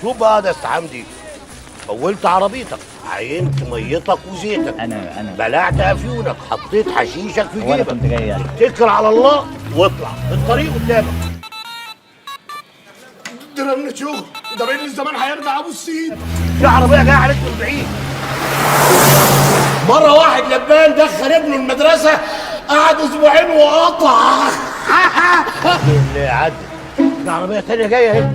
شوف بقى ده استحمدي، فولت عربيتك، عينت ميتك وزيتك، انا بلعت افيونك، حطيت حشيشك في وانا جيبك. كنت جاي يعني. اتكل على الله واطلع، الطريق قدامك. ده رن شغل، ده رن الزمان هيرجع ابو السيد. في عربيه جايه عليك من بعيد. مره واحد لبان دخل ابنه المدرسه، قعد اسبوعين وقطع. اللي عدت في عربيه تانيه جايه اهي.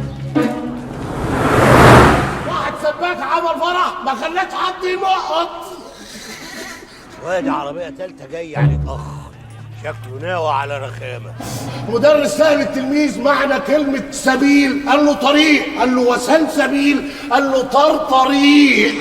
واحد سباك عمل فرح ما خلاش حد ينقط. وادي عربيه تالته جايه عليك اخ، شكله ناوي على رخامه. مدرس سأل التلميذ معنى كلمة سبيل، قال له طريق، قال له وسان سبيل، قال له طريق.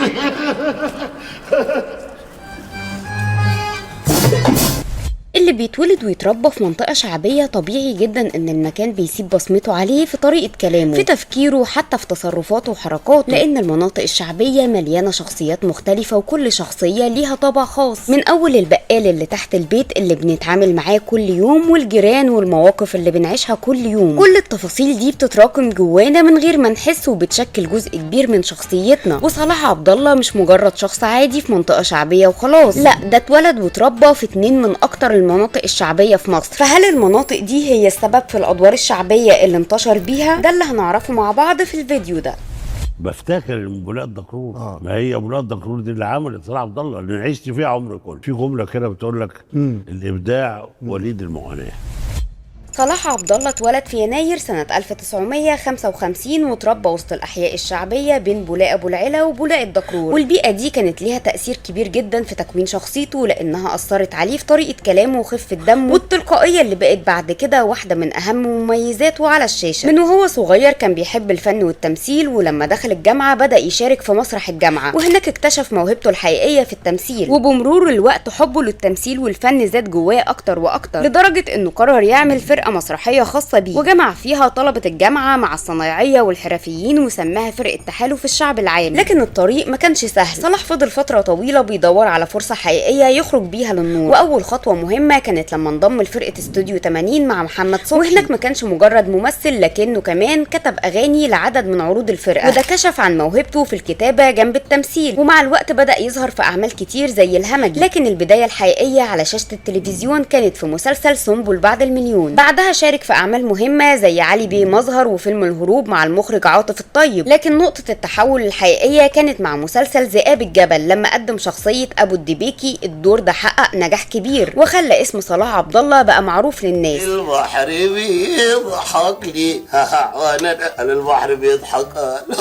اللي بيتولد ويتربى في منطقة شعبية طبيعي جدا ان المكان بيسيب بصمته عليه في طريقة كلامه، في تفكيره، حتى في تصرفاته وحركاته، لان المناطق الشعبية مليانة شخصيات مختلفة وكل شخصية ليها طابع خاص، من اول البقال اللي تحت البيت اللي بنتعامل معاه كل يوم، والجيران والمواقف اللي بنعيشها كل يوم. كل التفاصيل دي بتتراكم جوانا من غير ما نحس وبتشكل جزء كبير من شخصيتنا. وصلاح عبد الله مش مجرد شخص عادي في منطقة شعبية وخلاص، لا ده اتولد وتربى في 2 من اكتر المناطق الشعبية في مصر. فهل المناطق دي هي السبب في الادوار الشعبية اللي انتشر بيها؟ ده اللي هنعرفه مع بعض في الفيديو ده. بفتكر بولاق دكرور، ما هي بولاق دكرور دي اللي عملت صلاح عبد الله اللي عشت فيها عمري كله. في جمله كده بتقول لك الابداع وليد المعاناه. صلاح عبد الله اتولد في يناير سنة 1955 وتربى وسط الأحياء الشعبية بين بولاق أبو العلا وبولاق الدكرور، والبيئة دي كانت ليها تأثير كبير جدا في تكوين شخصيته، لأنها أثرت عليه في طريقة كلامه وخفة دمه والتلقائية اللي بقت بعد كده واحدة من أهم مميزاته على الشاشة. من وهو صغير كان بيحب الفن والتمثيل، ولما دخل الجامعة بدأ يشارك في مسرح الجامعة، وهناك اكتشف موهبته الحقيقية في التمثيل، وبمرور الوقت حبه للتمثيل والفن زاد جواه أكتر وأكتر، لدرجة إنه قرر يعمل فرقة مسرحية خاصة بيه، وجمع فيها طلبة الجامعة مع الصنايعية والحرفيين وسماها فرقة تحالف الشعب العام. لكن الطريق ما كانش سهل. صلاح فضل فترة طويلة بيدور على فرصة حقيقية يخرج بيها للنور، وأول خطوة مهمة كانت لما انضم لفرقة استوديو 80 مع محمد صبحي، وهناك ما كانش مجرد ممثل لكنه كمان كتب أغاني لعدد من عروض الفرقة، وده كشف عن موهبته في الكتابة جنب التمثيل. ومع الوقت بدأ يظهر في أعمال كتير زي الهمجي، لكن البداية الحقيقية على شاشة التلفزيون كانت في مسلسل سنبل بعد المليون. بعدها شارك في أعمال مهمة زي علي بيه مظهر وفيلم الهروب مع المخرج عاطف الطيب، لكن نقطة التحول الحقيقية كانت مع مسلسل ذئاب الجبل لما قدم شخصية أبو الدبيكي. الدور ده حقق نجاح كبير وخلى اسم صلاح عبد الله بقى معروف للناس. البحر بيضحك لي وانا البحر بيضحك.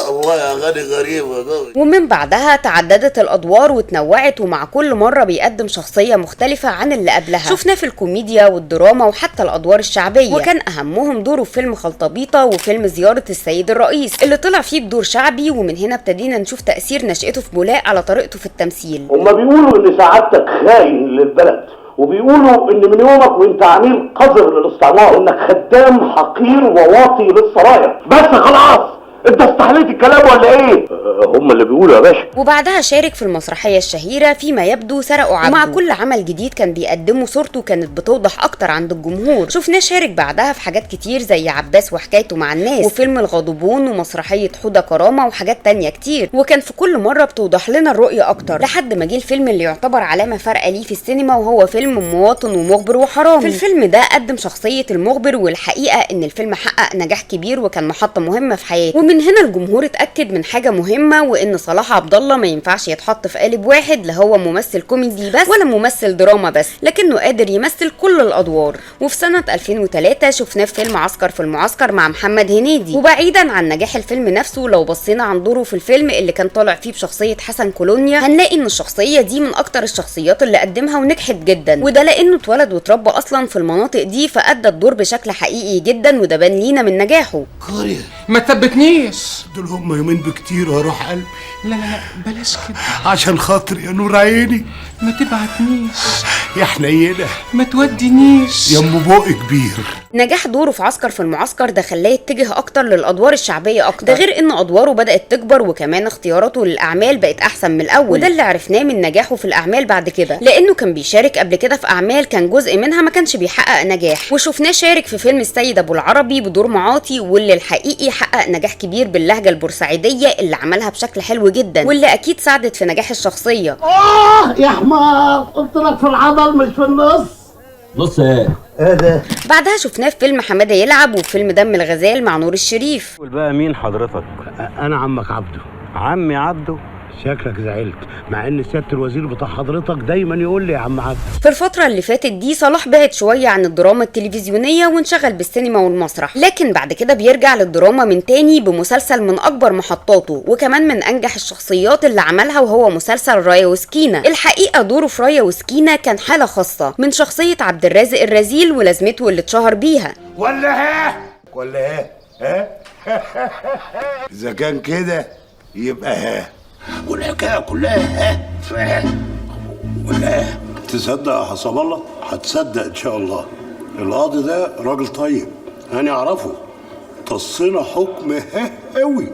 الله يا غني غريبة. ومن بعدها تعددت الأدوار وتنوعت، ومع كل مرة بيقدم شخصية مختلفة عن اللي قبلها. شفناه في الكوميديا والدراما وحتى الأدوار الشعبية، وكان أهمهم دوره في فيلم خلطبيطة وفيلم زيارة السيد الرئيس اللي طلع فيه بدور شعبي، ومن هنا ابتدينا نشوف تأثير نشأته في بولاق على طريقته في التمثيل. هما بيقولوا ان سعادتك خاين للبلد، وبيقولوا ان من يومك وانت عميل قذر للاستعمار، وانك خدام حقير وواطي للسرايا. بس خلاص انت استحليت الكلام ولا ايه؟ هم اللي بيقولوا يا باشا. وبعدها شارك في المسرحية الشهيرة فيما يبدو سرقوا عبده، ومع كل عمل جديد كان بيقدمه صورته كانت بتوضح اكتر عند الجمهور. شفناه شارك بعدها في حاجات كتير زي عباس وحكايته مع الناس وفيلم الغاضبون ومسرحية حوضة كرامة وحاجات تانية كتير، وكان في كل مرة بتوضح لنا الرؤية اكتر، لحد ما جه الفيلم اللي يعتبر علامة فارقة ليه في السينما، وهو فيلم مواطن ومخبر وحرامي. في الفيلم ده قدم شخصية المخبر، والحقيقة ان الفيلم حقق نجاح كبير وكان محطة مهمة في حياته. ومن هنا الجمهور اتأكد من حاجة مهمة، وان صلاح عبد الله ما ينفعش يتحط في قالب واحد، لا هو ممثل كوميدي بس ولا ممثل دراما بس، لكنه قادر يمثل كل الادوار. وفي سنة 2003 شفناه في فيلم عسكر في المعسكر مع محمد هنيدي. وبعيدا عن نجاح الفيلم نفسه، لو بصينا عن دوره في الفيلم اللي كان طالع فيه بشخصية حسن كولونيا، هنلاقي ان الشخصية دي من اكتر الشخصيات اللي قدمها ونجحت جدا، وده لانه اتولد واتربى اصلا في المناطق دي، فادى الدور بشكل حقيقي جدا، وده بان لينا من نجاحه. قرية ما تثبتنيش، دول هم يومين بكتير واروح قلبي. لا لا لا بلاش كده عشان خاطري يا نور عيني. ما تبعتنيش. يا حنينه ما تودينيش يا ام بق كبير. نجاح دوره في عسكر في المعسكر ده خلاه يتجه اكتر للادوار الشعبيه اكتر، ده غير ان ادواره بدات تكبر وكمان اختياراته للاعمال بقت احسن من الاول، وده اللي عرفناه من نجاحه في الاعمال بعد كده، لانه كان بيشارك قبل كده في اعمال كان جزء منها ما كانش بيحقق نجاح، وشفناه شارك في فيلم السيد ابو العربي بدور معاطي، واللي الحقيقي حقق نجاح كبير باللهجه البورسعيديه اللي عملها بشكل حلو جدا، واللي اكيد ساعدت في نجاح الشخصيه. يا حمار، قلت لك في العضل مش في النص. نص ايه؟ ايه ده؟ بعدها شفناه في فيلم حماده يلعب وفيلم دم الغزال مع نور الشريف. قول بقى مين حضرتك؟ انا عمك عبده. عمي عبده؟ شكلك زعلت، مع ان سياده الوزير بتاع حضرتك دايما يقول لي يا عم عبده. في الفترة اللي فاتت دي صلاح بعد شوية عن الدراما التلفزيونية وانشغل بالسينما والمسرح، لكن بعد كده بيرجع للدراما من تاني بمسلسل من أكبر محطاته وكمان من أنجح الشخصيات اللي عملها، وهو مسلسل رايا وسكينة. الحقيقة دوره في رايا وسكينة كان حالة خاصة من شخصية عبد الرازق الرزيل ولازمته اللي اتشهر بيها. ولا ها اذا كان كده يبقى ها، والحكايه كلها ها فاهم ولا. تصدق يا حسب الله؟ هتصدق ان شاء الله. القاضي ده راجل طيب، انا اعرفه. تصينا حكم ها قوي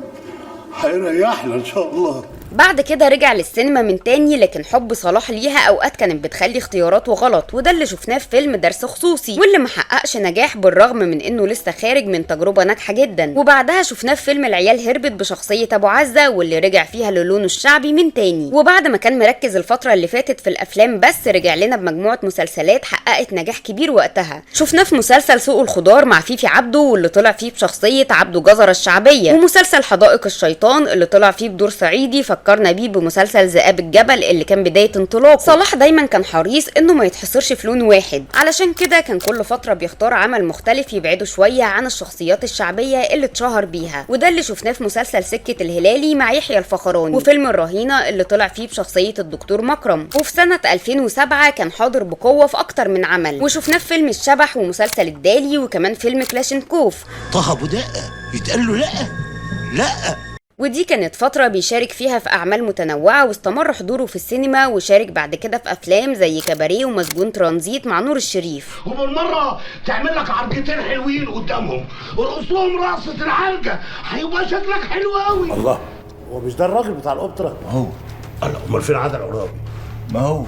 هيريحنا ان شاء الله. بعد كده رجع للسينما من تاني، لكن حب صلاح ليها اوقات كانت بتخلي اختياراته غلط، وده اللي شفناه في فيلم درس خصوصي واللي محققش نجاح بالرغم من انه لسه خارج من تجربه ناجحه جدا. وبعدها شفناه في فيلم العيال هربت بشخصيه ابو عزه، واللي رجع فيها للونه الشعبي من تاني. وبعد ما كان مركز الفتره اللي فاتت في الافلام بس، رجع لنا بمجموعه مسلسلات حققت نجاح كبير وقتها. شفناه في مسلسل سوق الخضار مع فيفي عبده، واللي طلع فيه بشخصيه عبده جزره الشعبيه، ومسلسل حدائق الشيطان اللي طلع فيه بدور صعيدي فكرنا بيه بمسلسل ذئاب الجبل اللي كان بدايه انطلاقه. صلاح دايما كان حريص انه ما يتحصرش في لون واحد، علشان كده كان كل فتره بيختار عمل مختلف يبعده شويه عن الشخصيات الشعبيه اللي اتشهر بيها، وده اللي شفناه في مسلسل سكه الهلالي مع يحيى الفخراني، وفيلم الرهينه اللي طلع فيه بشخصيه الدكتور مكرم. وفي سنه 2007 كان حاضر بقوه في اكتر من عمل، وشفناه في فيلم الشبح ومسلسل الدالي وكمان فيلم كلاشينكوف. طه ابو دقه يتقال له لا لا. ودي كانت فترة بيشارك فيها في أعمال متنوعة، واستمر حضوره في السينما، وشارك بعد كده في أفلام زي كباريه ومسجون ترانزيت مع نور الشريف. وبالمرة تعمل لك عرجتين حلوين قدامهم ورقصهم رقصة العرجة، هيبقى شكلك حلو قوي. الله، هو مش ده الراجل بتاع الأوبرا؟ هو الله، امال فين عادل عرابي؟ ما هو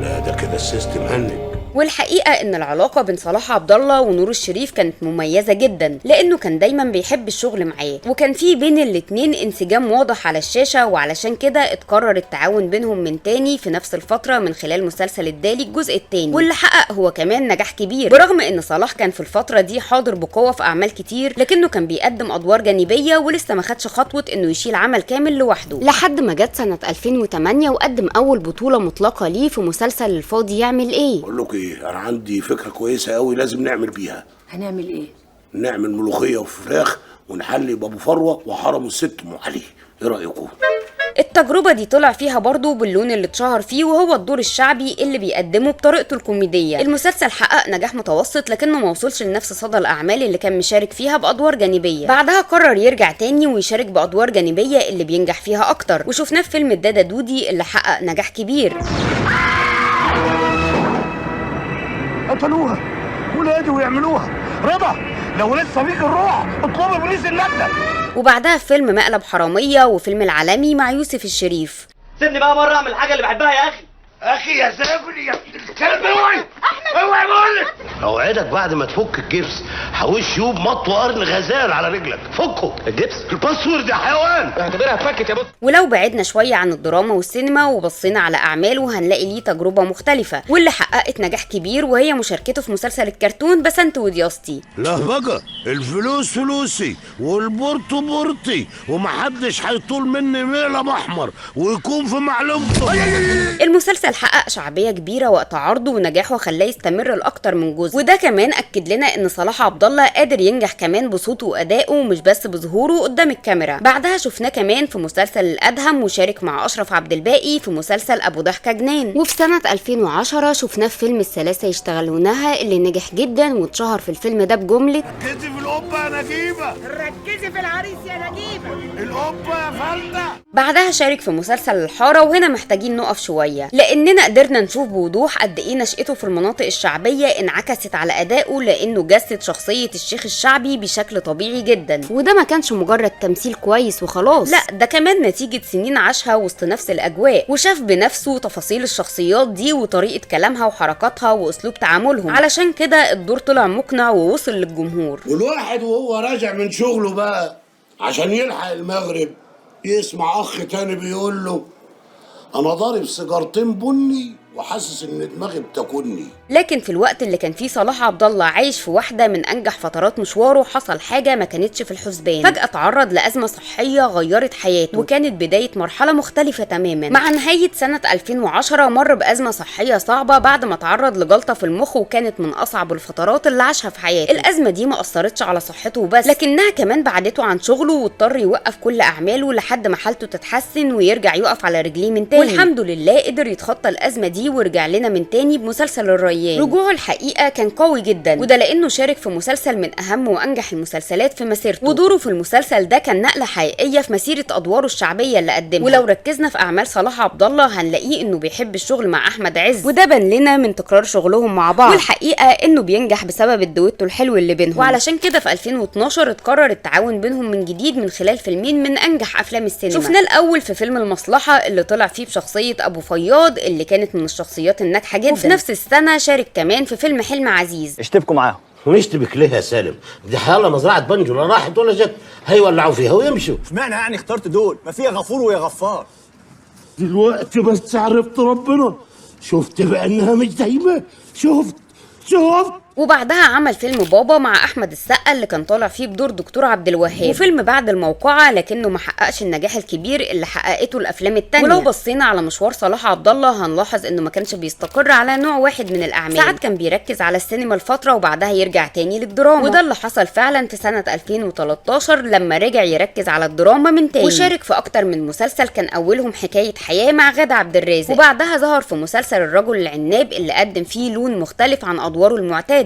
لا ده كده السيستم هنج. والحقيقة ان العلاقة بين صلاح عبد الله ونور الشريف كانت مميزة جدا، لانه كان دايما بيحب الشغل معاه، وكان في بين الاتنين انسجام واضح على الشاشة، وعلشان كده اتقرر التعاون بينهم من تاني في نفس الفترة من خلال مسلسل الدالي الجزء التاني، واللي حقق هو كمان نجاح كبير. برغم ان صلاح كان في الفترة دي حاضر بقوة في اعمال كتير، لكنه كان بيقدم ادوار جانبية ولسه ما خدش خطوة انه يشيل عمل كامل لوحده، لحد ما جت سنة 2008 وقدم اول بطولة مطلقة ليه في مسلسل الفاضي يعمل ايه. بقول لك ايه، انا عندي فكره كويسه قوي لازم نعمل بيها. هنعمل ايه؟ نعمل ملوخيه وفراخ ونحلي بابو فروه وحرم الست ام علي، ايه رايكم؟ التجربة دي طلع فيها برضه باللون اللي اتشهر فيه، وهو الدور الشعبي اللي بيقدمه بطريقته الكوميدية. المسلسل حقق نجاح متوسط، لكنه ما وصلش لنفس صدى الأعمال اللي كان مشارك فيها بأدوار جانبية. بعدها قرر يرجع تاني ويشارك بأدوار جانبية اللي بينجح فيها أكتر، وشفناه في فيلم الدادا دودي اللي حقق نجاح كبير. قتلوها ولادي ويعملوها رضا، لو لسه فيك الروح اطلبي بوليس اللجنة. وبعدها في فيلم مقلب حرامية وفيلم العالمي مع يوسف الشريف. سيبني بقى مرة اعمل الحاجة اللي بحبها يا اخي. اخي يا زاغلي يا الكلب، اوعي اوعي بقول لك. اوعدك بعد ما تفك الجبس حوش يوب مطوى قرن غزال على رجلك. فكه الجبس الباسورد يا حيوان. اعتبرها اتفكت يا بص. ولو بعدنا شوية عن الدراما والسينما وبصينا على أعماله هنلاقي ليه تجربة مختلفة واللي حققت نجاح كبير، وهي مشاركته في مسلسل الكرتون بسنت ودياستي. لا بقى الفلوس فلوسي والبورتو بورتي، ومحدش هيطول مني مقلب احمر ويكون في معلومته. المسلسل حقق شعبية كبيرة وقت عرضه ونجاحه خلاه يستمر لاكتر من جزء. وده كمان اكد لنا ان صلاح عبد الله قادر ينجح كمان بصوته وادائه مش بس بظهوره قدام الكاميرا. بعدها شفناه كمان في مسلسل الادهم، وشارك مع اشرف عبد الباقي في مسلسل ابو ضحكه جنان. وفي سنه 2010 شفناه في فيلم الثلاثه يشتغلونها اللي نجح جدا، واتشهر في الفيلم ده بجمله ركزي في القبه يا نجيبه، ركزي في العريس يا نجيبه، القبه يا فلده. بعدها شارك في مسلسل الحاره، وهنا محتاجين نقف شويه لاننا قدرنا نشوف بوضوح قد ايه نشأته في المناطق الشعبيه انعكست على ادائه، لانه جسد شخصيه الشيخ الشعبي بشكل طبيعي جدا. وده ما كانش مجرد تمثيل كويس وخلاص، لا ده كمان نتيجه سنين عاشها وسط نفس الاجواء، وشاف بنفسه تفاصيل الشخصيات دي وطريقه كلامها وحركاتها واسلوب تعاملهم. علشان كده الدور طلع مقنع ووصل للجمهور. والواحد وهو راجع من شغله بقى عشان يلحق المغرب يسمع اخ تاني بيقول له انا ضارب سيجارتين بني وحاسس ان دماغي بتاكلني. لكن في الوقت اللي كان فيه صلاح عبد الله عايش في واحده من انجح فترات مشواره، حصل حاجه ما كانتش في الحسبان. فجاه اتعرض لازمه صحيه غيرت حياته، وكانت بدايه مرحله مختلفه تماما. مع نهايه سنه 2010 مر بازمه صحيه صعبه بعد ما تعرض لجلطه في المخ، وكانت من اصعب الفترات اللي عاشها في حياته. الازمه دي ما اثرتش على صحته بس، لكنها كمان بعدته عن شغله، واضطر يوقف كل اعماله لحد ما حالته تتحسن ويرجع يقف على رجليه من تاني. والحمد لله قدر يتخطى الازمه دي ورجع لنا من تاني بمسلسل الريان. رجوعه الحقيقه كان قوي جدا، وده لانه شارك في مسلسل من اهم وانجح المسلسلات في مسيرته، ودوره في المسلسل ده كان نقله حقيقيه في مسيره ادواره الشعبيه اللي قدمها. ولو ركزنا في اعمال صلاح عبد الله هنلاقيه انه بيحب الشغل مع احمد عز، وده بان لنا من تكرار شغلهم مع بعض. والحقيقه انه بينجح بسبب الدويتو الحلو اللي بينهم، وعلشان كده في 2012 اتقرر التعاون بينهم من جديد من خلال فيلمين من انجح افلام السينما. شفناه الاول في فيلم المصلحه اللي طلع فيه بشخصيه ابو فياض اللي كانت من الشخصيات الناجحه جدا، وفي نفس السنه شارك كمان في فيلم حلم عزيز. اشتبكوا معاهم. ونشتبك ليه يا سالم؟ دي حيالله مزرعه بنجو، لا راحت ولا جت، هيولعوا فيها ويمشوا. اشمعنى يعني اخترت دول؟ ما فيها غفور ويا غفار. دلوقتي بس عرفت ربنا، شفت بانها مش دايما، شفت وبعدها عمل فيلم بابا مع احمد السقا اللي كان طالع فيه بدور دكتور عبد الوهاب، وفيلم بعد الموقعه، لكنه ما حققش النجاح الكبير اللي حققته الافلام التانية. ولو بصينا على مشوار صلاح عبد الله هنلاحظ انه ما كانش بيستقر على نوع واحد من الاعمال، ساعات كان بيركز على السينما لفتره وبعدها يرجع تاني للدراما، وده اللي حصل فعلا في سنه 2013 لما رجع يركز على الدراما من تاني، وشارك في اكتر من مسلسل كان اولهم حكايه حياه مع غادة عبد الرازق، وبعدها ظهر في مسلسل الرجل العناب اللي قدم فيه لون مختلف عن ادواره المعتاده.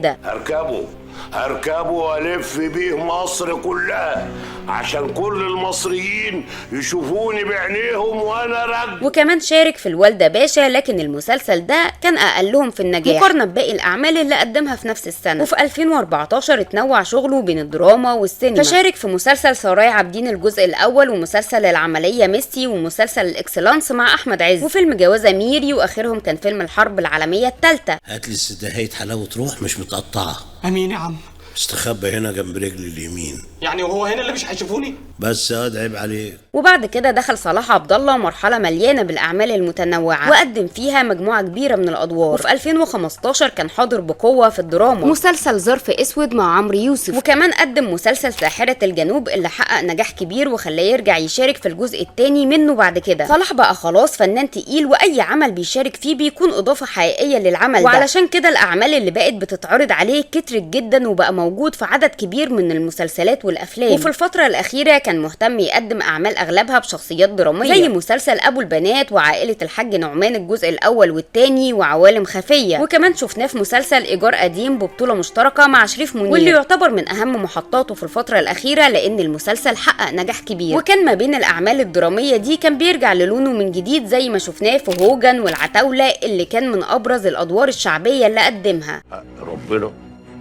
هركبه والف بيه مصر كلها عشان كل المصريين يشوفوني بعينيهم وانا راجل. وكمان شارك في الوالده باشا، لكن المسلسل ده كان اقلهم في النجاح مقارنه بباقي الاعمال اللي قدمها في نفس السنه. وفي 2014 اتنوع شغله بين الدراما والسينما، فشارك في مسلسل سراي عابدين الجزء الاول، ومسلسل العمليه ميسي، ومسلسل الاكسلانس مع احمد عز، وفيلم جوازه ميري، واخرهم كان فيلم الحرب العالميه الثالثه. هات لي السداهية حلاوه روح مش متقطعه. امين يا عم. استخبى هنا جنب رجلي اليمين. يعني وهو هنا اللي مش هيشوفوني؟ بس عيب عليك. وبعد كده دخل صلاح عبد الله مرحله مليانه بالاعمال المتنوعه، وقدم فيها مجموعه كبيره من الادوار. وفي 2015 كان حاضر بقوه في الدراما، مسلسل ظرف اسود مع عمرو يوسف، وكمان قدم مسلسل ساحره الجنوب اللي حقق نجاح كبير وخلاه يرجع يشارك في الجزء الثاني منه. بعد كده صلاح بقى خلاص فنان تقيل، واي عمل بيشارك فيه بيكون اضافه حقيقيه للعمل ده، وعلشان كده الاعمال اللي بقت بتتعرض عليه كترت جدا، وبقى موجود في عدد كبير من المسلسلات والافلام. وفي الفتره الاخيره كان مهتم يقدم اعمال اغلبها بشخصيات دراميه، زي مسلسل ابو البنات، وعائله الحاج نعمان الجزء الاول والثاني، وعوالم خفيه. وكمان شفناه في مسلسل ايجار قديم ببطوله مشتركه مع شريف منير، واللي يعتبر من اهم محطاته في الفتره الاخيره لان المسلسل حقق نجاح كبير. وكان ما بين الاعمال الدراميه دي كان بيرجع للونه من جديد، زي ما شفناه في هوجن والعتاوله اللي كان من ابرز الادوار الشعبيه اللي قدمها. ربنا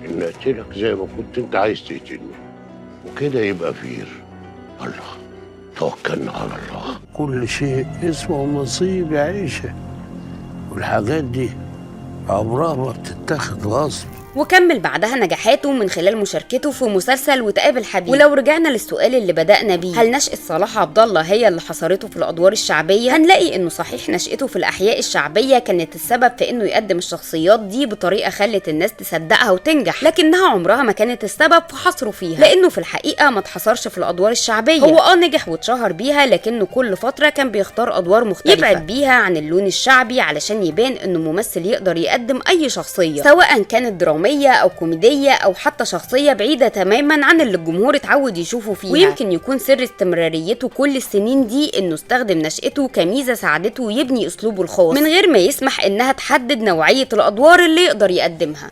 ان اقتلك زي ما كنت انت عايز تقتلني، وكده يبقى فير. الله، توكلنا على الله. كل شيء اسمه نصيب يا عيشه، والحاجات دي عمرها ما بتتاخد غصب. وكمل بعدها نجاحاته من خلال مشاركته في مسلسل وتقابل حبيب. ولو رجعنا للسؤال اللي بدأنا بيه، هل نشأة صلاح عبد الله هي اللي حصرته في الأدوار الشعبية؟ هنلاقي إنه صحيح نشأته في الأحياء الشعبية كانت السبب في إنه يقدم الشخصيات دي بطريقة خلت الناس تصدقها وتنجح، لكنها عمرها ما كانت السبب في حصره فيها، لأنه في الحقيقة ما اتحصرش في الأدوار الشعبية. هو نجح واتشهر بيها، لكنه كل فترة كان بيختار أدوار مختلفة يبعد بيها عن اللون الشعبي علشان يبان إنه ممثل يقدر يقدم أي شخصية، سواء كانت درامية أو كوميدية أو حتى شخصية بعيدة تماما عن اللي الجمهور اتعود يشوفه فيها. ويمكن يكون سر استمراريته كل السنين دي إنه استخدم نشأته كميزة ساعدته يبني أسلوبه الخاص من غير ما يسمح إنها تحدد نوعية الأدوار اللي يقدر يقدمها.